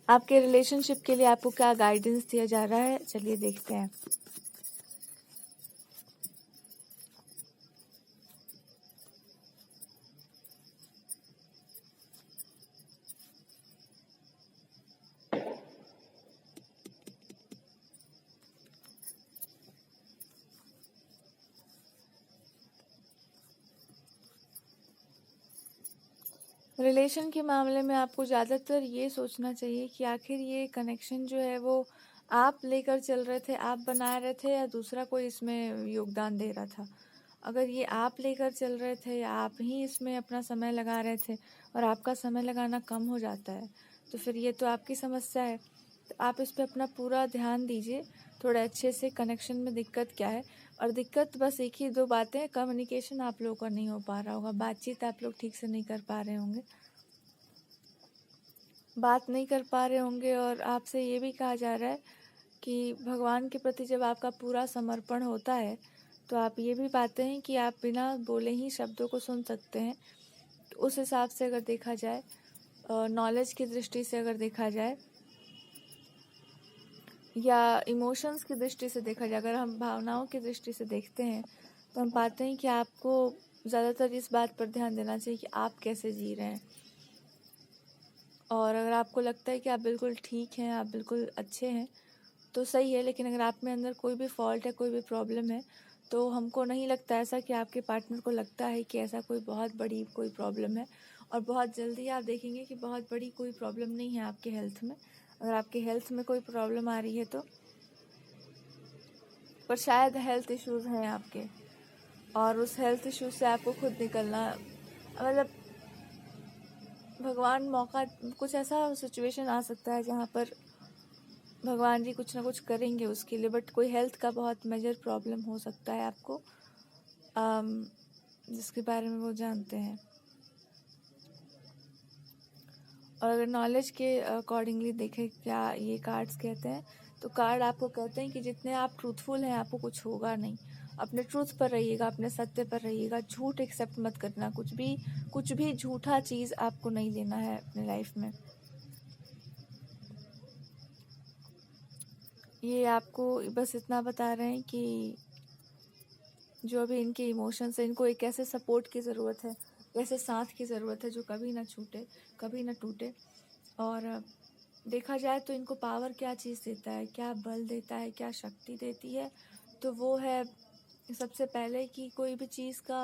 आपके रिलेशनशिप के लिए आपको क्या गाइडेंस दिया जा रहा है, चलिए देखते हैं। रिलेशन के मामले में आपको ज़्यादातर ये सोचना चाहिए कि आखिर ये कनेक्शन जो है वो आप लेकर चल रहे थे, आप बना रहे थे, या दूसरा कोई इसमें योगदान दे रहा था। अगर ये आप लेकर चल रहे थे या आप ही इसमें अपना समय लगा रहे थे और आपका समय लगाना कम हो जाता है, तो फिर ये तो आपकी समस्या है। तो आप इस पे अपना पूरा ध्यान दीजिए, थोड़े अच्छे से कनेक्शन में दिक्कत क्या है। और दिक्कत बस एक ही दो बातें, कम्युनिकेशन आप लोगों का नहीं हो पा रहा होगा, बातचीत आप लोग ठीक से नहीं कर पा रहे होंगे, बात नहीं कर पा रहे होंगे। और आपसे ये भी कहा जा रहा है कि भगवान के प्रति जब आपका पूरा समर्पण होता है तो आप ये भी पाते हैं कि आप बिना बोले ही शब्दों को सुन सकते हैं। तो उस हिसाब से अगर देखा जाए, नॉलेज की दृष्टि से अगर देखा जाए, या इमोशंस की दृष्टि से देखा जाए, अगर हम भावनाओं की दृष्टि से देखते हैं, तो हम पाते हैं कि आपको ज़्यादातर इस बात पर ध्यान देना चाहिए कि आप कैसे जी रहे हैं। और अगर आपको लगता है कि आप बिल्कुल ठीक हैं, आप बिल्कुल अच्छे हैं, तो सही है। लेकिन अगर आप में अंदर कोई भी फॉल्ट है, कोई भी प्रॉब्लम है, तो हमको नहीं लगता ऐसा कि आपके पार्टनर को लगता है कि ऐसा कोई बहुत बड़ी कोई प्रॉब्लम है। और बहुत जल्दी आप देखेंगे कि बहुत बड़ी कोई प्रॉब्लम नहीं है आपके हेल्थ में। अगर आपके हेल्थ में कोई प्रॉब्लम आ रही है तो, पर शायद हेल्थ इश्यूज़ हैं आपके, और उस हेल्थ इश्यूज से आपको खुद निकलना, मतलब भगवान मौका, कुछ ऐसा सिचुएशन आ सकता है जहाँ पर भगवान जी कुछ ना कुछ करेंगे उसके लिए। बट कोई हेल्थ का बहुत मेजर प्रॉब्लम हो सकता है आपको, जिसके बारे में वो जानते हैं। और अगर नॉलेज के अकॉर्डिंगली देखें क्या ये कार्ड्स कहते हैं, तो कार्ड आपको कहते हैं कि जितने आप ट्रूथफुल हैं आपको कुछ होगा नहीं। अपने ट्रूथ पर रहिएगा, अपने सत्य पर रहिएगा, झूठ एक्सेप्ट मत करना, कुछ भी झूठा चीज़ आपको नहीं लेना है अपने लाइफ में। ये आपको बस इतना बता रहे हैं कि जो भी इनके इमोशंस हैं, इनको एक ऐसे सपोर्ट की ज़रूरत है, ऐसे साथ की ज़रूरत है जो कभी ना छूटे, कभी ना टूटे। और देखा जाए तो इनको पावर क्या चीज़ देता है, क्या बल देता है, क्या शक्ति देती है, तो वो है सबसे पहले कि कोई भी चीज़ का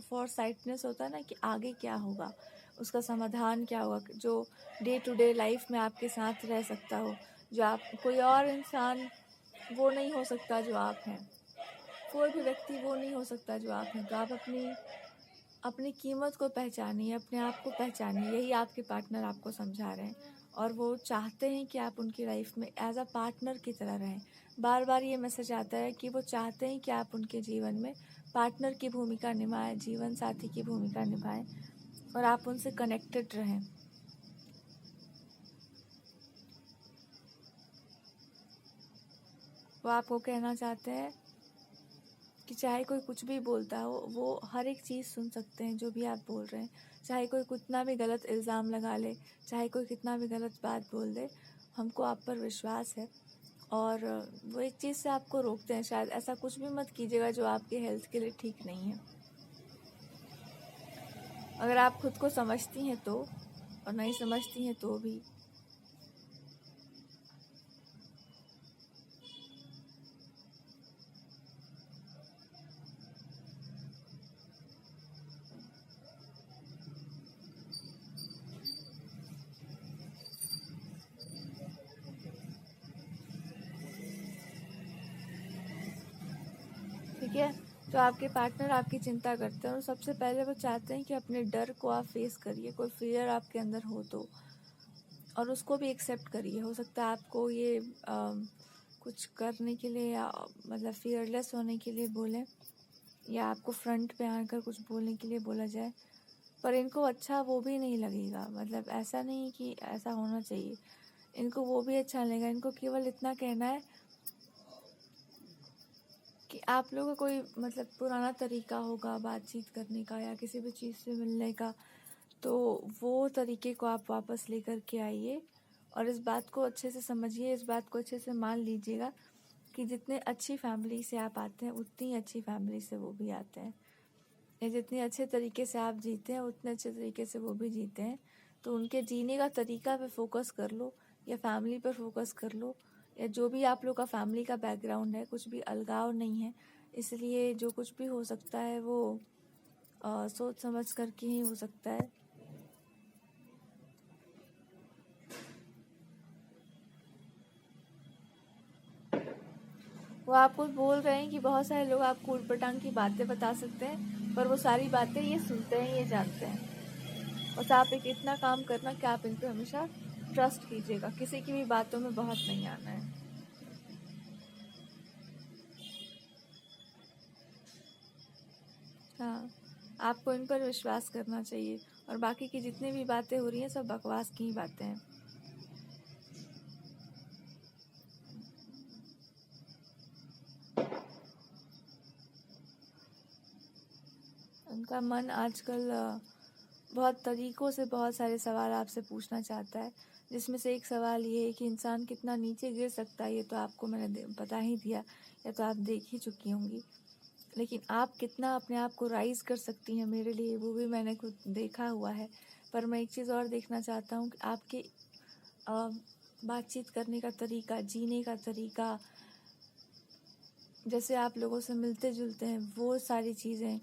फॉरसाइटनेस होता है ना, कि आगे क्या होगा, उसका समाधान क्या होगा, जो डे टू डे लाइफ में आपके साथ रह सकता हो, जो आप, कोई और इंसान वो नहीं हो सकता जो आप हैं, कोई भी व्यक्ति वो नहीं हो सकता जो आप हैं। तो आप अपनी कीमत को पहचानिए, अपने आप को पहचानिए, यही आपके पार्टनर आपको समझा रहे हैं। और वो चाहते हैं कि आप उनकी लाइफ में एज अ पार्टनर की तरह रहें। बार बार ये मैसेज आता है कि वो चाहते हैं कि आप उनके जीवन में पार्टनर की भूमिका निभाएं, जीवन साथी की भूमिका निभाएं, और आप उनसे कनेक्टेड रहें। वो आपको कहना चाहते हैं कि चाहे कोई कुछ भी बोलता हो, वो हर एक चीज़ सुन सकते हैं जो भी आप बोल रहे हैं। चाहे कोई कितना भी गलत इल्ज़ाम लगा ले, चाहे कोई कितना भी गलत बात बोल दे, हमको आप पर विश्वास है। और वो एक चीज़ से आपको रोकते हैं, शायद ऐसा कुछ भी मत कीजिएगा जो आपके हेल्थ के लिए ठीक नहीं है। अगर आप खुद को समझती हैं तो, और नहीं समझती हैं तो भी। ठीक है, तो आपके पार्टनर आपकी चिंता करते हैं, और सबसे पहले वो चाहते हैं कि अपने डर को आप फेस करिए। कोई फियर आपके अंदर हो तो, और उसको भी एक्सेप्ट करिए। हो सकता है आपको ये कुछ करने के लिए, या मतलब फियरलेस होने के लिए बोलें, या आपको फ्रंट पे आकर कुछ बोलने के लिए बोला जाए, पर इनको अच्छा वो भी नहीं लगेगा। मतलब ऐसा नहीं कि ऐसा होना चाहिए, इनको वो भी अच्छा लगेगा। इनको केवल इतना कहना है कि आप लोगों का कोई मतलब पुराना तरीका होगा बातचीत करने का या किसी भी चीज़ से मिलने का, तो वो तरीके को आप वापस लेकर के आइए, और इस बात को अच्छे से समझिए, इस बात को अच्छे से मान लीजिएगा कि जितने अच्छी फैमिली से आप आते हैं उतनी अच्छी फैमिली से वो भी आते हैं, या जितने अच्छे तरीके से आप जीते हैं उतने अच्छे तरीके से वो भी जीते हैं। तो उनके जीने का तरीका पे फोकस कर लो, या फैमिली पर फोकस कर लो, या जो भी आप लोग का फैमिली का बैकग्राउंड है, कुछ भी अलगाव नहीं है। इसलिए जो कुछ भी हो सकता है वो सोच समझ करके ही हो सकता है। वो आपको बोल रहे हैं कि बहुत सारे लोग आपको उटपटांग की बातें बता सकते हैं, पर वो सारी बातें ये सुनते हैं, ये जानते हैं। बस आप एक इतना काम करना कि आप इन पर हमेशा ट्रस्ट कीजिएगा, किसी की भी बातों में बहुत नहीं आना है। हाँ, आपको इन पर विश्वास करना चाहिए, और बाकी की जितनी भी बातें हो रही हैं सब बकवास की ही बातें हैं। उनका मन आजकल बहुत तरीकों से बहुत सारे सवाल आपसे पूछना चाहता है, जिसमें से एक सवाल ये है कि इंसान कितना नीचे गिर सकता है। ये तो आपको मैंने बता ही दिया, या तो आप देख ही चुकी होंगी। लेकिन आप कितना अपने आप को राइज कर सकती हैं मेरे लिए, वो भी मैंने खुद देखा हुआ है। पर मैं एक चीज़ और देखना चाहता हूँ कि आपके बातचीत करने का तरीका, जीने का तरीका, जैसे आप लोगों से मिलते जुलते हैं, वो सारी चीज़ें,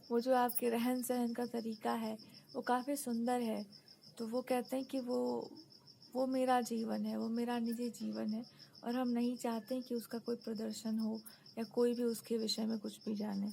वो जो आपके रहन सहन का तरीका है वो काफ़ी सुंदर है। तो वो कहते हैं कि वो मेरा जीवन है, वो मेरा निजी जीवन है, और हम नहीं चाहते कि उसका कोई प्रदर्शन हो या कोई भी उसके विषय में कुछ भी जाने।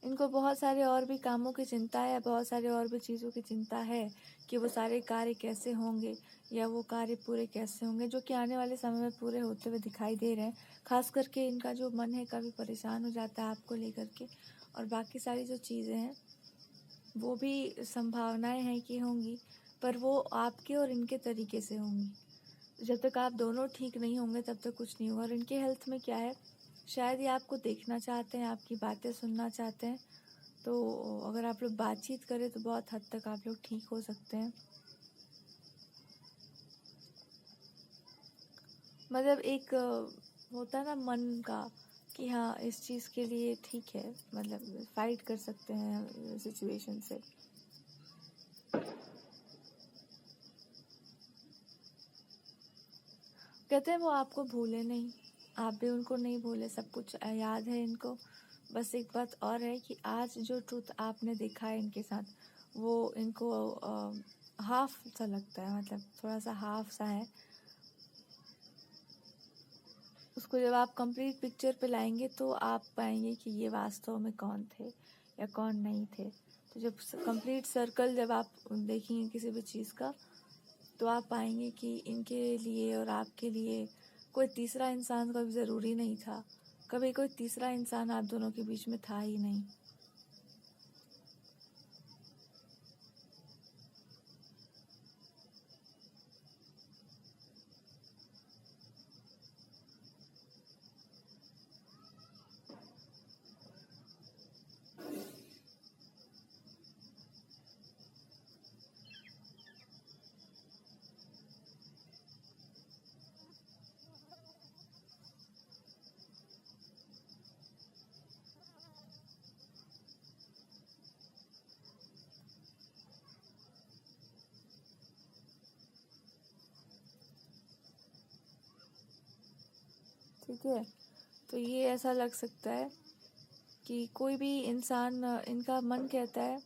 इनको बहुत सारे और भी कामों की चिंता है, बहुत सारे और भी चीज़ों की चिंता है कि वो सारे कार्य कैसे होंगे, या वो कार्य पूरे कैसे होंगे, जो कि आने वाले समय में पूरे होते हुए दिखाई दे रहे हैं। खास करके इनका जो मन है कभी परेशान हो जाता है आपको लेकर के, और बाकी सारी जो चीज़ें हैं वो भी संभावनाएं हैं कि होंगी, पर वो आपके और इनके तरीके से होंगी। जब तक आप दोनों ठीक नहीं होंगे तब तक कुछ नहीं होगा। और इनके हेल्थ में क्या है, शायद ये आपको देखना चाहते हैं, आपकी बातें सुनना चाहते हैं। तो अगर आप लोग बातचीत करें तो बहुत हद तक आप लोग ठीक हो सकते हैं। मतलब एक होता है ना मन का कि हाँ इस चीज़ के लिए ठीक है, मतलब फाइट कर सकते हैं सिचुएशन से। कहते हैं वो आपको भूले नहीं, आप भी उनको नहीं भूले, सब कुछ याद है इनको। बस एक बात और है कि आज जो ट्रूथ आपने देखा है इनके साथ, वो इनको हाफ सा लगता है, मतलब थोड़ा सा हाफ सा है। उसको जब आप कंप्लीट पिक्चर पे लाएंगे तो आप पाएंगे कि ये वास्तव में कौन थे या कौन नहीं थे। तो जब कंप्लीट सर्कल जब आप देखेंगे किसी भी चीज़ का, तो आप पाएंगे कि इनके लिए और आपके लिए कोई तीसरा इंसान कभी ज़रूरी नहीं था। कभी कोई तीसरा इंसान आप दोनों के बीच में था ही नहीं। ठीक है, तो ये ऐसा लग सकता है कि कोई भी इंसान, इनका मन कहता है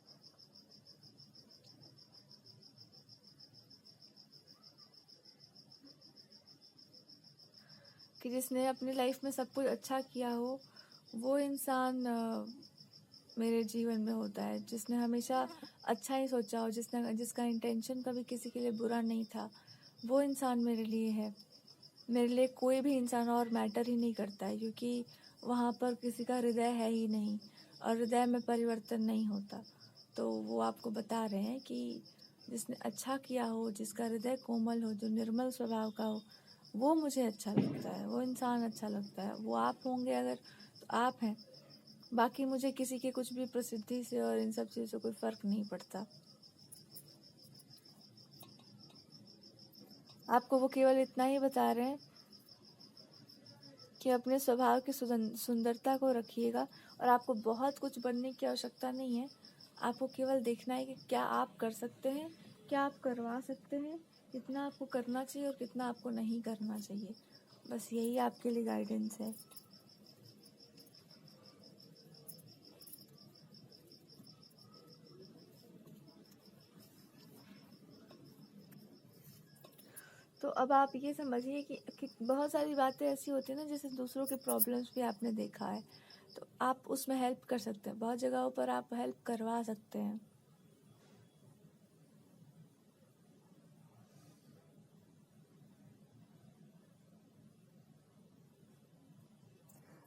कि जिसने अपनी लाइफ में सब कुछ अच्छा किया हो वो इंसान मेरे जीवन में होता है, जिसने हमेशा अच्छा ही सोचा हो, जिसका इंटेंशन कभी किसी के लिए बुरा नहीं था, वो इंसान मेरे लिए है। मेरे लिए कोई भी इंसान और मैटर ही नहीं करता है, क्योंकि वहाँ पर किसी का हृदय है ही नहीं, और हृदय में परिवर्तन नहीं होता। तो वो आपको बता रहे हैं कि जिसने अच्छा किया हो, जिसका हृदय कोमल हो, जो निर्मल स्वभाव का हो, वो मुझे अच्छा लगता है, वो इंसान अच्छा लगता है। वो आप होंगे अगर तो आप हैं, बाकी मुझे किसी के कुछ भी प्रसिद्धि से और इन सब चीज़ों से कोई फ़र्क नहीं पड़ता। आपको वो केवल इतना ही बता रहे हैं कि अपने स्वभाव की सुंदरता को रखिएगा, और आपको बहुत कुछ बनने की आवश्यकता नहीं है। आपको केवल देखना है कि क्या आप कर सकते हैं, क्या आप करवा सकते हैं, कितना आपको करना चाहिए और कितना आपको नहीं करना चाहिए। बस यही आपके लिए गाइडेंस है। तो अब आप ये समझिए कि बहुत सारी बातें ऐसी होती हैं ना, जैसे दूसरों के प्रॉब्लम्स भी आपने देखा है, तो आप उसमें हेल्प कर सकते हैं। बहुत जगहों पर आप हेल्प करवा सकते हैं।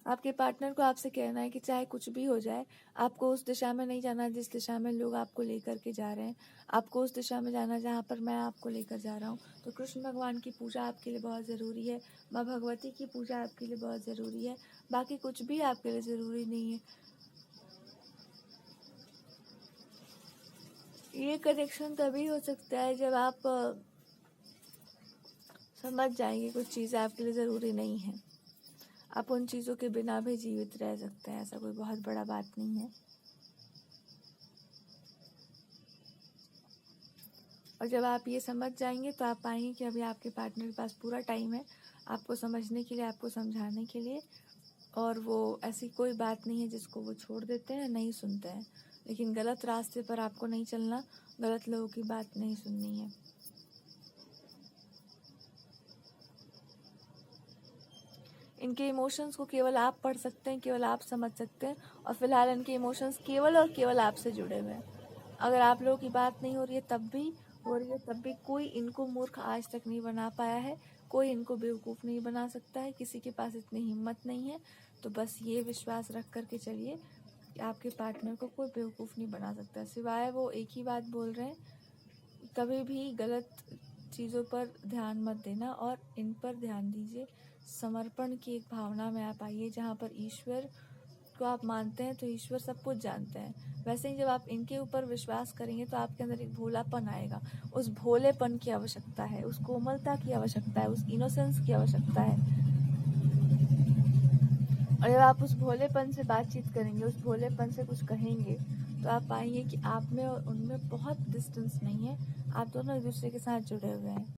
आपके पार्टनर को आपसे कहना है कि चाहे कुछ भी हो जाए, आपको उस दिशा में नहीं जाना जिस दिशा में लोग आपको लेकर के जा रहे हैं। आपको उस दिशा में जाना जहाँ पर मैं आपको लेकर जा रहा हूँ। तो कृष्ण भगवान की पूजा आपके लिए बहुत ज़रूरी है, माँ भगवती की पूजा आपके लिए बहुत ज़रूरी है, बाकी कुछ भी आपके लिए ज़रूरी नहीं है। ये कनेक्शन तभी हो सकता है जब आप समझ जाएंगे कुछ चीज़ें आपके लिए ज़रूरी नहीं है। आप उन चीज़ों के बिना भी जीवित रह सकते हैं, ऐसा कोई बहुत बड़ा बात नहीं है। और जब आप ये समझ जाएंगे तो आप पाएंगे कि अभी आपके पार्टनर के पास पूरा टाइम है आपको समझने के लिए, आपको समझाने के लिए, और वो ऐसी कोई बात नहीं है जिसको वो छोड़ देते हैं, नहीं सुनते हैं। लेकिन गलत रास्ते पर आपको नहीं चलना, गलत लोगों की बात नहीं सुननी है। इनके इमोशंस को केवल आप पढ़ सकते हैं, केवल आप समझ सकते हैं, और फिलहाल इनके इमोशंस केवल और केवल आपसे जुड़े हुए हैं। अगर आप लोगों की बात नहीं हो रही है तब भी, हो रही है तब भी, कोई इनको मूर्ख आज तक नहीं बना पाया है, कोई इनको बेवकूफ़ नहीं बना सकता है, किसी के पास इतनी हिम्मत नहीं है। तो बस ये विश्वास रख कर के चलिए कि आपके पार्टनर को कोई बेवकूफ़ नहीं बना सकता। सिवाय वो एक ही बात बोल रहे हैं, कभी भी गलत चीज़ों पर ध्यान मत देना और इन पर ध्यान दीजिए। समर्पण की एक भावना में आप आइए, जहाँ पर ईश्वर को आप मानते हैं तो ईश्वर सब कुछ जानते हैं। वैसे ही जब आप इनके ऊपर विश्वास करेंगे तो आपके अंदर एक भोलापन आएगा। उस भोलेपन की आवश्यकता है, उस कोमलता की आवश्यकता है, उस इनोसेंस की आवश्यकता है। और जब आप उस भोलेपन से बातचीत करेंगे, उस भोलेपन से कुछ कहेंगे, तो आप पाएंगे कि आप में और उनमें बहुत डिस्टेंस नहीं है। आप दोनों एक दूसरे के साथ जुड़े हुए हैं।